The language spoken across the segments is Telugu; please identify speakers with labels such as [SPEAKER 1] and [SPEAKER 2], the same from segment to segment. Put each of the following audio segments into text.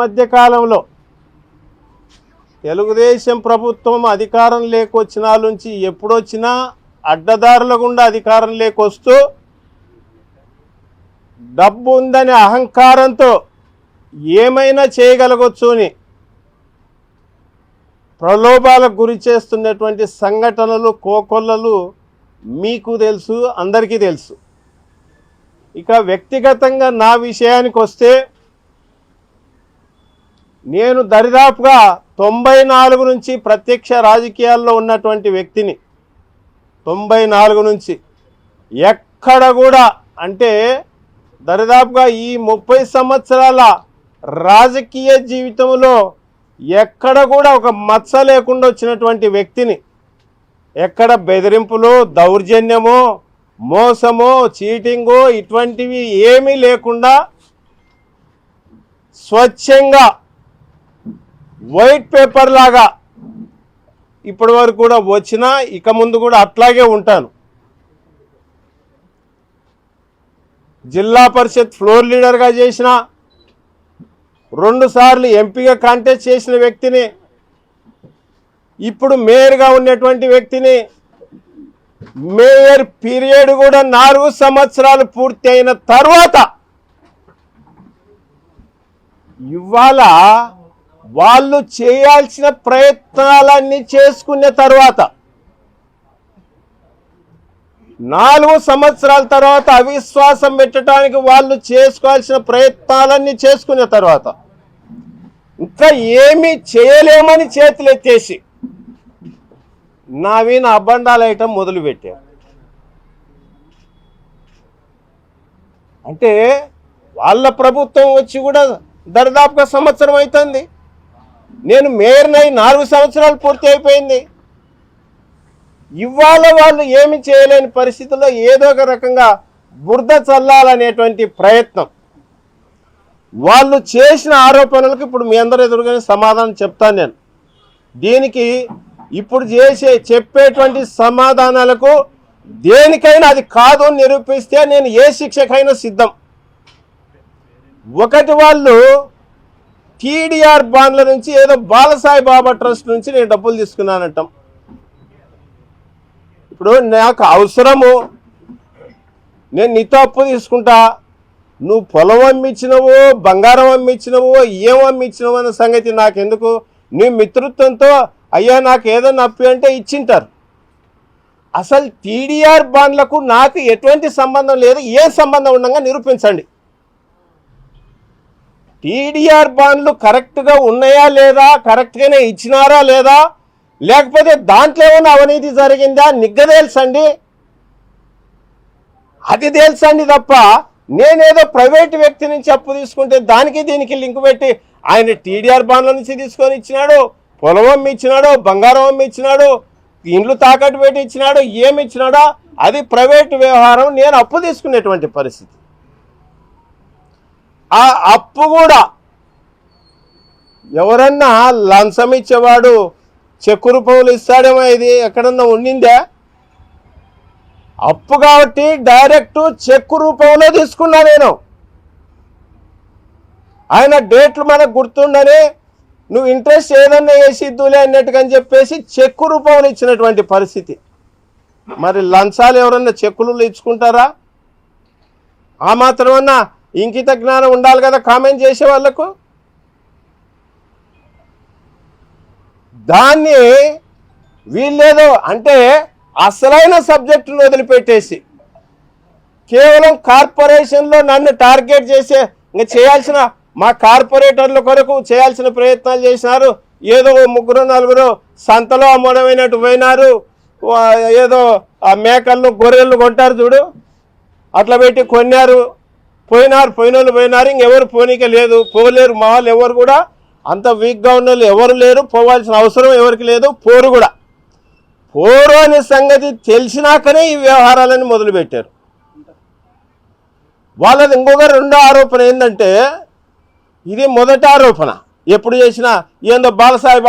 [SPEAKER 1] మధ్య కాలంలో తెలుగుదేశం ప్రభుత్వం అధికారం లేకొచ్చిన నుంచి ఎప్పుడొచ్చినా అడ్డదారుల గుండా అధికారం లేకొస్తూ డబ్బు ఉందనే అహంకారంతో ఏమైనా చేయగలగొచ్చు అని ప్రలోభాలకు గురి చేస్తున్నటువంటి సంఘటనలు కోకొల్లలు మీకు తెలుసు, అందరికీ తెలుసు. ఇక వ్యక్తిగతంగా నా విషయానికి వస్తే నేను దరిదాపుగా 94 నుంచి ప్రత్యక్ష రాజకీయాల్లో ఉన్నటువంటి వ్యక్తిని. 94 నుంచి ఎక్కడ కూడా అంటే దరిదాపుగా ఈ 30 సంవత్సరాల రాజకీయ జీవితంలో ఎక్కడ కూడా ఒక మచ్చ లేకుండా వచ్చినటువంటి వ్యక్తిని. ఎక్కడ బెదిరింపులు, దౌర్జన్యమో, మోసమో, చీటింగో ఇటువంటివి ఏమీ లేకుండా స్వచ్ఛంగా వైట్ పేపర్ లాగా ఇప్పటి వరకు కూడా వచ్చినా ఇక ముందు కూడా అట్లాగే ఉంటాను. జిల్లా పరిషత్ ఫ్లోర్ లీడర్గా చేసిన, 2 సార్లు ఎంపీగా కాంటెస్ట్ చేసిన వ్యక్తిని, ఇప్పుడు మేయర్గా ఉన్నటువంటి వ్యక్తిని. మేయర్ పీరియడ్ కూడా 4 సంవత్సరాలు పూర్తి అయిన తర్వాత ఇవాళ వాళ్ళు చేయాల్సిన ప్రయత్నాలన్నీ చేసుకున్న తర్వాత 4 సంవత్సరాల తర్వాత అవిశ్వాసం పెట్టడానికి వాళ్ళు చేసుకోవాల్సిన ప్రయత్నాలన్నీ చేసుకున్న తర్వాత ఇంకా ఏమీ చేయలేమని చేతులు ఎత్తేసి నావీన అబ్బండాలు వేయటం మొదలుపెట్టారు. అంటే వాళ్ళ ప్రభుత్వం వచ్చి కూడా దరిదాపుగా సంవత్సరం అవుతుంది. నేను మేయర్నై 4 సంవత్సరాలు పూర్తి అయిపోయింది. ఇవాళ వాళ్ళు ఏమి చేయలేని పరిస్థితుల్లో ఏదో ఒక రకంగా బురద చల్లాలనేటువంటి ప్రయత్నం. వాళ్ళు చేసిన ఆరోపణలకు ఇప్పుడు మీ అందరూ ఎదురుగానే సమాధానం చెప్తాను నేను. దీనికి ఇప్పుడు చెప్పేటువంటి సమాధానాలకు దేనికైనా అది కాదు అని నిరూపిస్తే నేను ఏ శిక్షకైనా సిద్ధం. ఒకటి, వాళ్ళు టీడీఆర్ బాండ్ల నుంచి ఏదో బాలసాయి బాబా ట్రస్ట్ నుంచి నేను డబ్బులు తీసుకున్నానంటాం. ఇప్పుడు నాకు అవసరము, నేను నీతో అప్పు తీసుకుంటా, నువ్వు పొలం అమ్మిచ్చినవో బంగారం అమ్మిచ్చినవో ఏం అమ్మిచ్చినవో అన్న సంగతి నాకెందుకు. నీ మిత్రత్వంతో అయ్యా నాకు ఏదైనా అప్పు అంటే ఇచ్చింటారు. అసలు టీడీఆర్ బాండ్లకు నాకు ఎటువంటి సంబంధం లేదు. ఏ సంబంధం ఉండగా నిరూపించండి. టీడీఆర్ బాండ్లు కరెక్ట్గా ఉన్నాయా లేదా, కరెక్ట్గానే ఇచ్చినారా లేదా, లేకపోతే దాంట్లో ఏమైనా అవినీతి జరిగిందా నిగ్గదేల్చండి. అది తెలుసండి తప్ప నేనేదో ప్రైవేట్ వ్యక్తి నుంచి అప్పు తీసుకుంటే దానికి దీనికి లింక్ పెట్టి ఆయన టీడీఆర్ బాండ్ల నుంచి తీసుకొని ఇచ్చినాడు, పొలం అమ్మి ఇచ్చినాడు, బంగారం అమ్మి ఇచ్చినాడు, ఇండ్లు తాకట్టు పెట్టి ఇచ్చినాడు, ఏమి ఇచ్చినాడో అది ప్రైవేట్ వ్యవహారం. నేను అప్పు తీసుకునేటువంటి పరిస్థితి. ఆ అప్పు కూడా ఎవరన్నా లంచం ఇచ్చేవాడు చెక్కు రూపంలో ఇస్తాడేమో, ఇది ఎక్కడన్నా ఉండిందా? అప్పు కాబట్టి డైరెక్ట్ చెక్కు రూపంలో తీసుకున్నా నేను. ఆయన డేట్లు మనకు గుర్తుండని నువ్వు ఇంట్రెస్ట్ ఏదన్నా వేసి ఇద్దులే అన్నట్టుగా అని చెప్పేసి చెక్కు రూపంలో ఇచ్చినటువంటి పరిస్థితి. మరి లంచాలు ఎవరన్నా చెక్కులు ఇచ్చుకుంటారా? ఆ మాత్రమన్నా ఇంకిత జ్ఞానం ఉండాలి కదా కామెంట్ చేసే వాళ్ళకు. దాన్ని వీళ్ళేదో అంటే అసలైన సబ్జెక్టును వదిలిపెట్టేసి కేవలం కార్పొరేషన్లో నన్ను టార్గెట్ చేసే ఇంకా చేయాల్సిన మా కార్పొరేటర్ల కొరకు చేయాల్సిన ప్రయత్నాలు చేసినారు. ఏదో 3-4 సంతలో అమ్మడమైనట్టు పోయినారు. ఏదో ఆ మేకలను గొర్రెలను కొంటారు చూడు, అట్లా పెట్టి కొన్నారు. పోయినోళ్ళు పోయినారు. ఇంకెవరు పోనీక లేదు, పోలేరు. మా వాళ్ళు ఎవరు కూడా అంత వీక్గా ఉన్న వాళ్ళు ఎవరు లేరు. పోవాల్సిన అవసరం ఎవరికి లేదు. పోరు కూడా. పోరు అనే సంగతి తెలిసినాకనే ఈ వ్యవహారాలను మొదలుపెట్టారు. వాళ్ళది ఇంకొక 2వ ఆరోపణ ఏంటంటే, ఇది మొదటి ఆరోపణ ఎప్పుడు చేసినా ఏందో బాలసాయి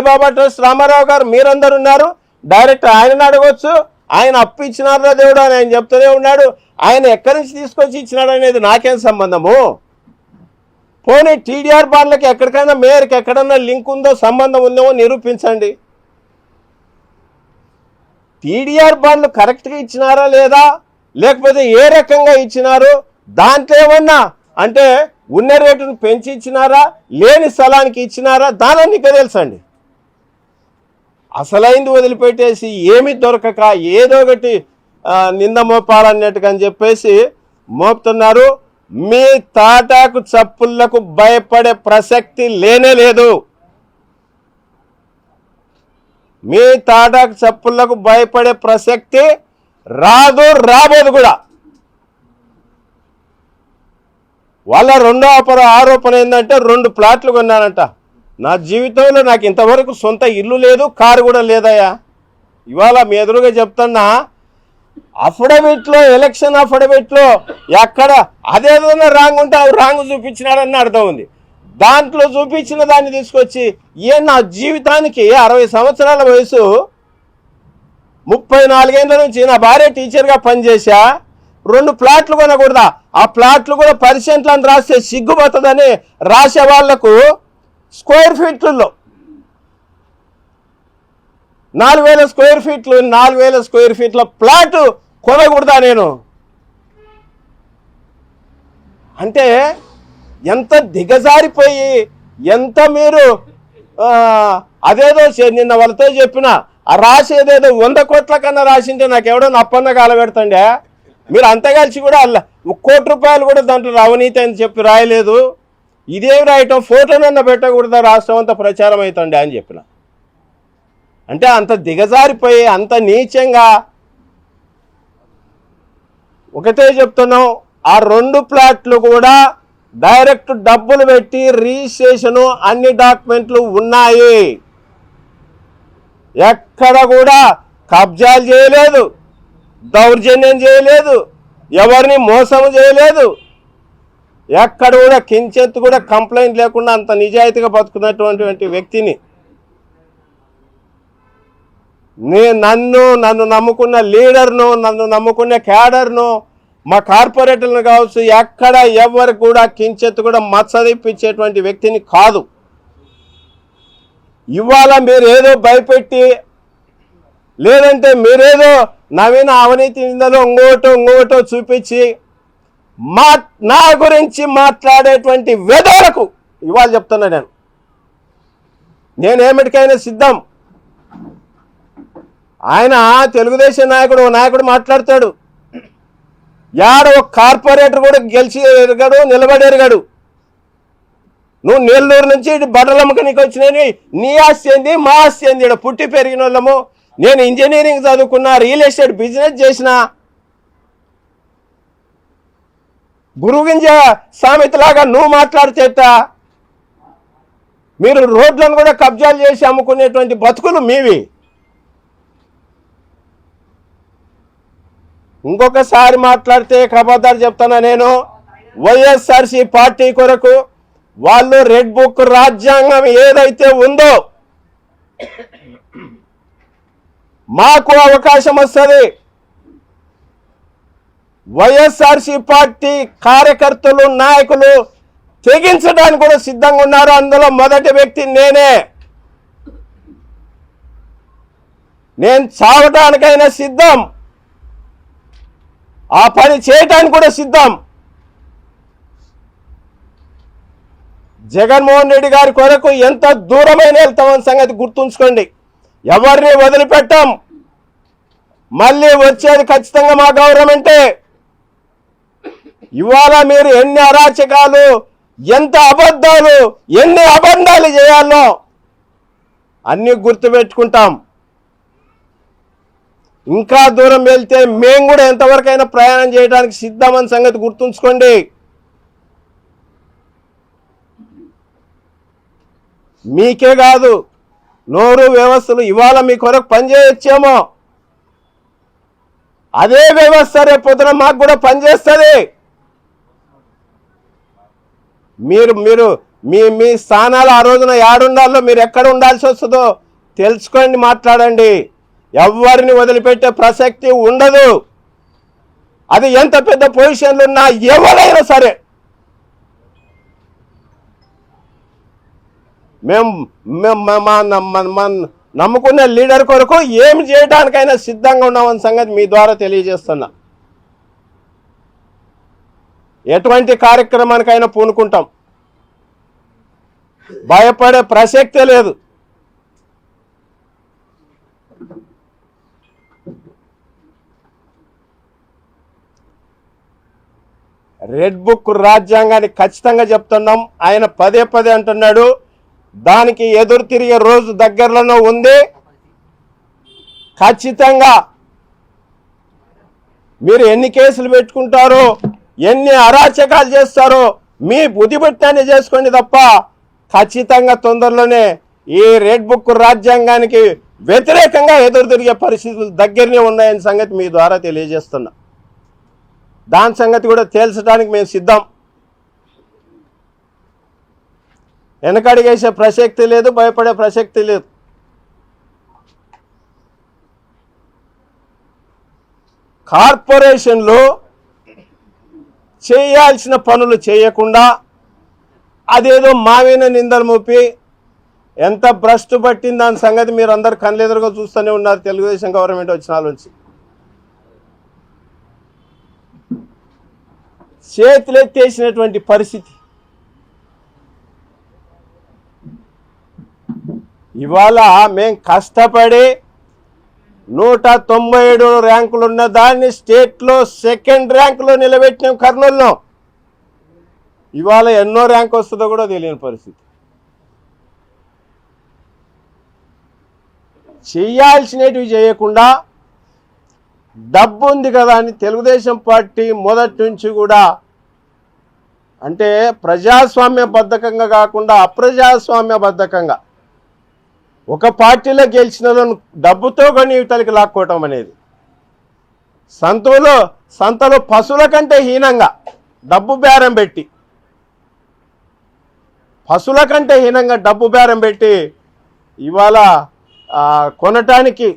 [SPEAKER 1] బాబా ట్రస్ట్ రామారావు గారు మీరందరూ ఉన్నారు, డైరెక్ట్ ఆయనను అడగవచ్చు. ఆయన అప్పు ఇచ్చినారా దేవుడు అని ఆయన చెప్తూనే ఉన్నాడు. ఆయన ఎక్కడి నుంచి తీసుకొచ్చి ఇచ్చినాడు అనేది నాకేం సంబంధము? పోనీ టీడీఆర్ బాండ్లకి ఎక్కడికైనా మేయర్కి ఎక్కడన్నా లింక్ ఉందో సంబంధం ఉందేమో నిరూపించండి. టీడీఆర్ బాండ్లు కరెక్ట్గా ఇచ్చినారా లేదా, లేకపోతే ఏ రకంగా ఇచ్చినారు, దాంట్లో ఏమన్నా అంటే ఉన్న రేటును పెంచి ఇచ్చినారా, లేని స్థలానికి ఇచ్చినారా, దానన్నికే తెలుసండి. అసలైంది వదిలిపెట్టేసి ఏమి దొరకక ఏదో ఒకటి నింద మోపాలన్నట్టుగా అని చెప్పేసి మోపుతున్నారు. మీ తాటాకు చప్పుళ్లకు భయపడే ప్రసక్తి లేనే లేదు. మీ తాటాకు చప్పుళ్లకు భయపడే ప్రసక్తి రాదు, రాబోదు కూడా. వాళ్ళ రెండో ఆరోపణ ఏంటంటే 2 ప్లాట్లు కొన్నానంట. నా జీవితంలో నాకు ఇంతవరకు సొంత ఇల్లు లేదు, కారు కూడా లేదయ్యా. ఇవాళ మీ ఎదురుగా చెప్తున్నా, అఫిడవిట్లో ఎలక్షన్ అఫిడవిట్లో ఎక్కడ అదేదైనా రాంగ్ ఉంటే అవి రాంగ్ చూపించినారని అర్థం ఉంది. దాంట్లో చూపించిన దాన్ని తీసుకొచ్చి నా జీవితానికి 60 సంవత్సరాల వయసు, 34 ఏళ్ళ నుంచి నా భార్య టీచర్గా పనిచేసా, 2 ప్లాట్లు కొనకూడదా? ఆ ప్లాట్లు కూడా 10% అని రాస్తే సిగ్గుపోతుందని రాసే వాళ్లకు స్క్వేర్ ఫీట్లలో 4000 స్క్వేర్ ఫీట్లు 4000 స్క్వేర్ ఫీట్ల ప్లాట్ కొనకూడదా నేను? అంటే ఎంత దిగజారిపోయి, ఎంత మీరు అదేదో నిన్న వాళ్ళతో చెప్పిన ఆ రాసేదేదో 100 కోట్ల కన్నా రాసింటే నాకు ఎవడో అప్పన్న కాలబెడతాండే. మీరు అంత కలిసి కూడా 1 కోటి రూపాయలు కూడా దాంట్లో అవినీతి అని చెప్పి రాయలేదు. ఇదేం రాయటం, ఫోటోనన్నా పెట్టకూడదా, రాష్ట్రం అంతా ప్రచారం అవుతుండే అని చెప్పిన. అంటే అంత దిగజారిపోయి, అంత నీచంగా. ఒకటే చెప్తున్నాం, ఆ 2 ప్లాట్లు కూడా డైరెక్ట్ డబ్బులు పెట్టి రిజిస్ట్రేషను అన్ని డాక్యుమెంట్లు ఉన్నాయి. ఎక్కడ కూడా కబ్జాలు చేయలేదు, దౌర్జన్యం చేయలేదు, ఎవరిని మోసం చేయలేదు, ఎక్కడ కూడా కించెత్తు కూడా కంప్లైంట్ లేకుండా అంత నిజాయితీగా బతుకున్నటువంటి వ్యక్తిని నన్ను నమ్ముకున్న లీడర్ను, నన్ను నమ్ముకున్న క్యాడర్ను, మా కార్పొరేటర్లను కావచ్చు, ఎక్కడ ఎవరికి కూడా కించెత్తు కూడా మచ్చదిప్పించేటువంటి వ్యక్తిని కాదు. ఇవాళ మీరు ఏదో భయపెట్టి, లేదంటే మీరేదో నవీన అవినీతి నిందలో ఇంకోటో చూపించి నా గురించి మాట్లాడేటువంటి వేదోలకు ఇవాళ చెప్తున్నా, నేనేమిటికైనా సిద్ధం. ఆయన తెలుగుదేశం నాయకుడు మాట్లాడతాడు, యాడ ఒక కార్పొరేటర్ కూడా గెలిచి ఎరగడు, నిలబడి ఎరగడు. నువ్వు నెల్లూరు నుంచి బట్టలమ్మకనికి వచ్చినని నీ ఆస్తి ఏంది, మా ఆస్తి ఏంది? ఇక్కడ పుట్టి పెరిగిన వాళ్ళము. నేను ఇంజనీరింగ్ చదువుకున్నా, రియల్ ఎస్టేట్ బిజినెస్ చేసిన, గురుగింజ సామెతలాగా నువ్వు మాట్లాడితేట. మీరు రోడ్లను కూడా కబ్జాలు చేసి అమ్ముకునేటువంటి బతుకులు మీవి. ఇంకొకసారి మాట్లాడితే ఖబర్దార్ చెప్తానా నేను. వైఎస్ఆర్సీ పార్టీ కొరకు వాళ్ళు రెడ్ బుక్ రాజ్యాంగం ఏదైతే ఉందో మాకు అవకాశం వస్తుంది. వైఎస్ఆర్సీ పార్టీ కార్యకర్తలు, నాయకులు తెగించడానికి కూడా సిద్ధంగా ఉన్నారు. అందులో మొదటి వ్యక్తి నేనే. నేను చావటానికైనా సిద్ధం, ఆ పని చేయటానికి కూడా సిద్ధం. జగన్మోహన్ రెడ్డి గారి కొరకు ఎంత దూరమైన వెళ్తామని సంగతి గుర్తుంచుకోండి. ఎవరిని వదిలిపెట్టాం. మళ్ళీ వచ్చేది ఖచ్చితంగా మా గవర్నమెంటే. ఇవాళ మీరు ఎన్ని అరాచకాలు, ఎంత అబద్ధాలు, ఎన్ని అబద్ధాలు చేయాలో అన్ని గుర్తుపెట్టుకుంటాం. ఇంకా దూరం వెళ్తే మేము కూడా ఎంతవరకైనా ప్రయాణం చేయడానికి సిద్ధమని సంగతి గుర్తుంచుకోండి. మీకే కాదు, నోరు వ్యవస్థలు ఇవాళ మీ కొరకు పనిచేయచ్చేమో, అదే వ్యవస్థ రేపొద్దున మాకు కూడా పనిచేస్తుంది. మీరు మీ స్థానాలు ఆ రోజున ఏడుండాలో, మీరు ఎక్కడ ఉండాల్సి వస్తుందో తెలుసుకోండి, మాట్లాడండి. ఎవరిని వదిలిపెట్టే ప్రసక్తి ఉండదు. అది ఎంత పెద్ద పొజిషన్లు ఉన్నా ఎవరైనా సరే. మేము నమ్ముకున్న లీడర్ కొరకు ఏం చేయడానికైనా సిద్ధంగా ఉన్నామన్న సంగతి మీ ద్వారా తెలియజేస్తున్నా. ఎటువంటి కార్యక్రమానికైనా పూనుకుంటాం, భయపడే ప్రసక్తే లేదు. రెడ్ బుక్ రాజ్యాంగాన్ని ఖచ్చితంగా చెప్తున్నాం. ఆయన పదే పదే అంటున్నాడు, దానికి ఎదురు తిరిగే రోజు దగ్గరలోనే ఉంది. ఖచ్చితంగా మీరు ఎన్ని కేసులు పెట్టుకుంటారో, ఎన్ని అరాచకాలు చేస్తారో మీ బుద్ధిబట్టాన్ని చేసుకోండి తప్ప ఖచ్చితంగా తొందరలోనే ఈ రెడ్ బుక్ రాజ్యాంగానికి వ్యతిరేకంగా ఎదురు తిరిగే పరిస్థితులు దగ్గరనే ఉన్నాయని సంగతి మీ ద్వారా తెలియజేస్తున్నా. దాని సంగతి కూడా తేల్చడానికి మేము సిద్ధం. వెనకడిగేసే ప్రసక్తి లేదు, భయపడే ప్రసక్తి లేదు. కార్పొరేషన్లో చేయాల్సిన పనులు చేయకుండా అదేదో మావిన నిందలు మోపి ఎంత భ్రష్టు పట్టింది దాని సంగతి మీరు అందరు కళ్ళెదురుగా చూస్తూనే ఉన్నారు. తెలుగుదేశం గవర్నమెంట్ వచ్చిన నుంచి చేతులెత్తేసినటువంటి పరిస్థితి. ఇవాళ మేం కష్టపడి 197 ర్యాంకులు ఉన్న దాన్ని స్టేట్లో సెకండ్ ర్యాంకులో నిలబెట్టినాం కర్నూలులో. ఇవాళ ఎన్నో ర్యాంక్ వస్తుందో కూడా తెలియని పరిస్థితి. చేయాల్సినవి చేయకుండా డబ్బు ఉంది కదా అని తెలుగుదేశం పార్టీ మొదటి నుంచి కూడా అంటే ప్రజాస్వామ్యబద్ధకంగా కాకుండా అప్రజాస్వామ్యబద్ధకంగా ఒక పార్టీలో గెలిచిన డబ్బుతో కొని ఇవతలికి లాక్కోవటం అనేది సంతలో పశువుల కంటే హీనంగా డబ్బు బేరం పెట్టి ఇవాళ కొనటానికి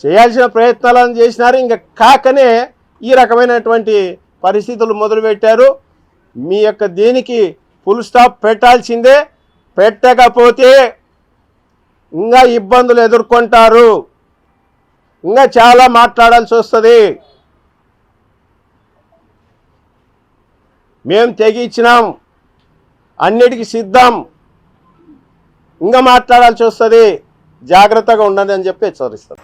[SPEAKER 1] చేయాల్సిన ప్రయత్నాలను చేసినారు. ఇంకా కాకనే ఈ రకమైనటువంటి పరిస్థితులు మొదలుపెట్టారు. మీ యొక్క దీనికి ఫుల్ స్టాప్ పెట్టాల్సిందే. పెట్టకపోతే ఇంకా ఇబ్బందులు ఎదుర్కొంటారు, ఇంకా చాలా మాట్లాడాల్సి వస్తుంది. మేము తెగించినాం, అన్నిటికీ సిద్ధం, ఇంకా మాట్లాడాల్సి వస్తుంది. జాగ్రత్తగా ఉండండి అని చెప్పి హెచ్చరిస్తాం.